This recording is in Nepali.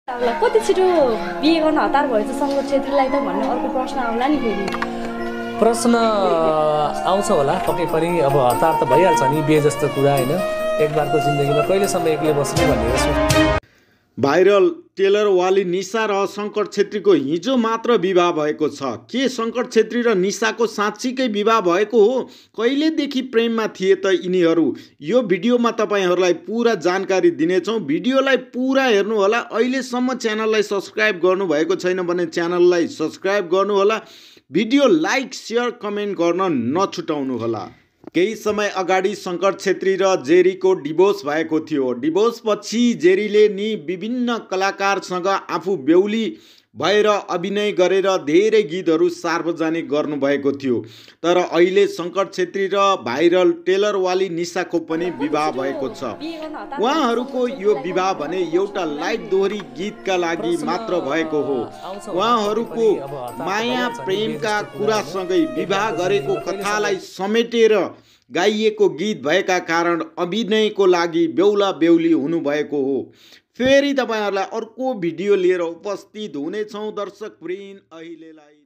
कति छिटो बिहे गर्न हतार भएछ शङ्कर छेत्रीलाई त भन्ने अर्को प्रश्न आउला नि फेरि। प्रश्न आउँछ होला पक्कै पनि। अब हतार त भइहाल्छ नि, बिहे जस्तो कुरा होइन। एक बारको जिन्दगीमा कहिलेसम्म एक्लै बस्ने भनेर सोच। भाइरल टेलर वाली निशा र शङ्कर छेत्रीको हिजो मात्र विवाह भएको छ। के शङ्कर छेत्री र निशाको साँच्चीकै विवाह भएको हो? कहिलेदेखि प्रेममा थिए त यिनीहरू? यो भिडियोमा तपाईँहरूलाई पुरा जानकारी दिनेछौँ। भिडियोलाई पुरा हेर्नुहोला। अहिलेसम्म च्यानललाई सब्सक्राइब गर्नुभएको छैन भने च्यानललाई सब्सक्राइब गर्नुहोला। भिडियो लाइक शेयर कमेन्ट गर्न नछुटाउनुहोला। केही समय अगाडि शङ्कर छेत्री र जेरीको डिभोर्स भएको थियो। डिभोर्सपछि जेरीले नि विभिन्न कलाकारसँग आफू बेहुली भएर अभिनय गरेर धेरै गीतहरू सार्वजनिक गर्नुभएको थियो। तर अहिले शङ्कर छेत्री र भाइरल टेलर वाली निशाको पनि विवाह भएको छ। उहाँहरूको यो विवाह भने एउटा लाइभ दोहोरी गीतका लागि मात्र भएको हो। उहाँहरूको माया प्रेमका कुरासँगै विवाह गरेको कथालाई समेटेर गाइएको गीत भएका कारण अभिनयको लागि बेहुला बेहुली हुनुभएको हो। फेरि तपाईँहरूलाई अर्को भिडियो लिएर उपस्थित हुनेछौँ दर्शकवृन्द। अहिलेलाई